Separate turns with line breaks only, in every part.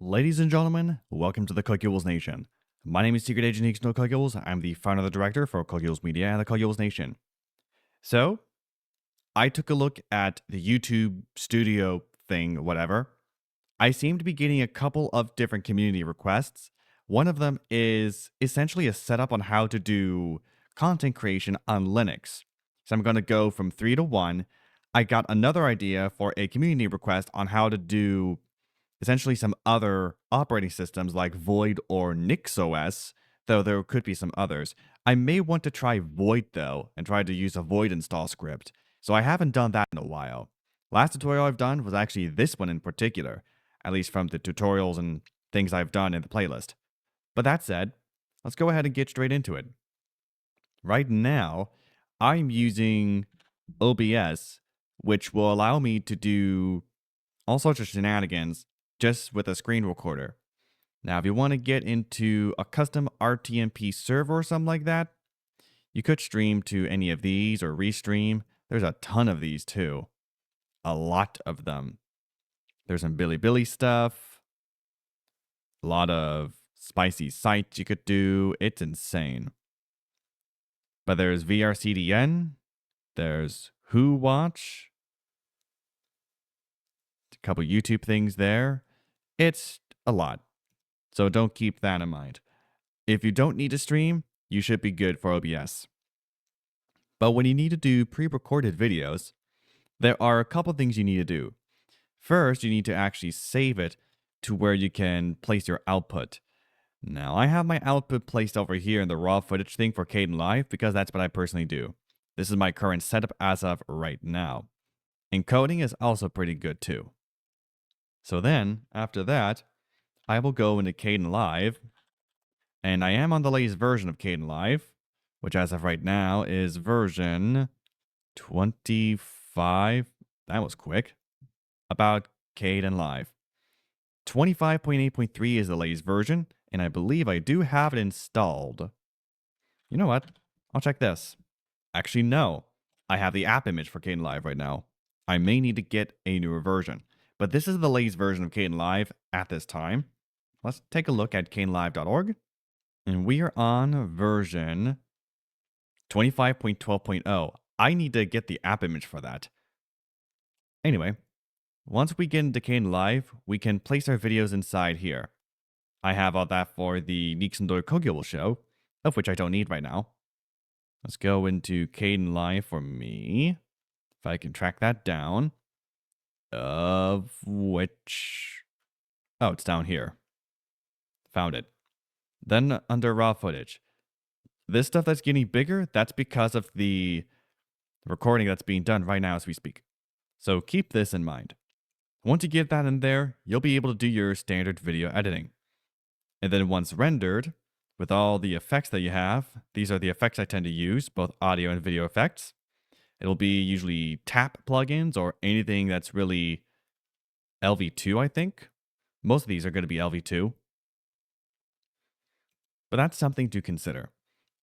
Ladies and gentlemen, welcome to the CoculesNation. My name is Secret Agent X No Cocules. I'm the founder and the director for Cocules Media and the CoculesNation. So, I took a look at the YouTube studio thing, whatever. I seem to be getting a couple of different community requests. One of them is essentially a setup on how to do content creation on Linux. So I'm going to go from 3 to 1. I got another idea for a community request on how to do essentially some other operating systems like Void or NixOS, though there could be some others. I may want to try Void though, and try to use a Void install script. So I haven't done that in a while. Last tutorial I've done was actually this one in particular, at least from the tutorials and things I've done in the playlist. But that said, let's go ahead and get straight into it. Right now, I'm using OBS, which will allow me to do all sorts of shenanigans just with a screen recorder. Now, if you want to get into a custom RTMP server or something like that, you could stream to any of these or restream. There's a ton of these too. A lot of them. There's some Bilibili stuff. A lot of spicy sites you could do. It's insane. But there's VRCDN. There's Who Watch. A couple YouTube things there. It's a lot. So don't keep that in mind. If you don't need to stream, you should be good for OBS. But when you need to do pre-recorded videos, there are a couple things you need to do. First, you need to actually save it to where you can place your output. Now, I have my output placed over here in the raw footage thing for Kdenlive because that's what I personally do. This is my current setup as of right now. Encoding is also pretty good too. So then, after that, I will go into Kdenlive, and I am on the latest version of Kdenlive, which as of right now is version 25. That was quick. About Kdenlive. 25.8.3 is the latest version, and I believe I do have it installed. You know what? I'll check this. Actually, no. I have the app image for Kdenlive right now. I may need to get a newer version. But this is the latest version of Kdenlive at this time. Let's take a look at kdenlive.org. And we are on version 25.12.0. I need to get the app image for that. Anyway, once we get into Kdenlive, we can place our videos inside here. I have all that for the Nixendor Kogyo show, of which I don't need right now. Let's go into Kdenlive for me. If I can track that down. Of which... Oh, it's down here. Found it. Then under raw footage. This stuff that's getting bigger, that's because of the recording that's being done right now as we speak. So keep this in mind. Once you get that in there, you'll be able to do your standard video editing. And then once rendered, with all the effects that you have, these are the effects I tend to use, both audio and video effects. It'll be usually tap plugins or anything that's really LV2, I think. Most of these are going to be LV2. But that's something to consider.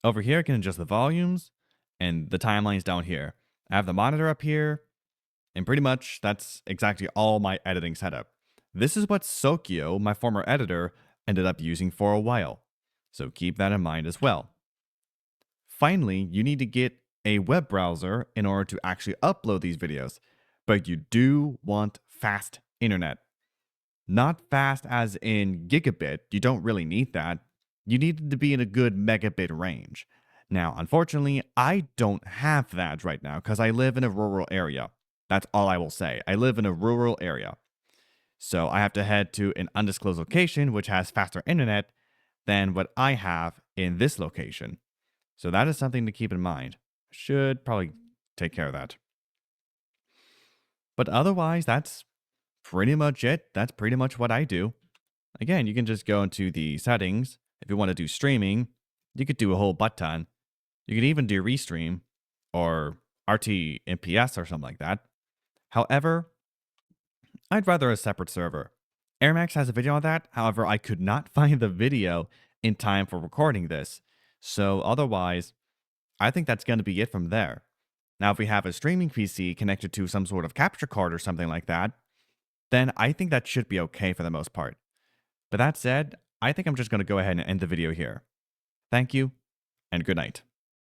Over here, I can adjust the volumes and the timelines down here. I have the monitor up here, and pretty much that's exactly all my editing setup. This is what Sokyo, my former editor, ended up using for a while. So keep that in mind as well. Finally, you need to get a web browser in order to actually upload these videos. But you do want fast internet. Not fast as in gigabit, you don't really need that. You need it to be in a good megabit range. Now, unfortunately, I don't have that right now because I live in a rural area. That's all I will say. I live in a rural area. So I have to head to an undisclosed location which has faster internet than what I have in this location. So that is something to keep in mind. Should probably take care of that. But otherwise, that's pretty much it. That's pretty much what I do. Again, you can just go into the settings. If you want to do streaming, you could do a whole butt ton. You could even do restream or RTMPS or something like that. However, I'd rather a separate server. AirMax has a video on that. However, I could not find the video in time for recording this. So otherwise, I think that's going to be it from there. Now, if we have a streaming PC connected to some sort of capture card or something like that, then I think that should be okay for the most part. But that said, I think I'm just going to go ahead and end the video here. Thank you, and good night.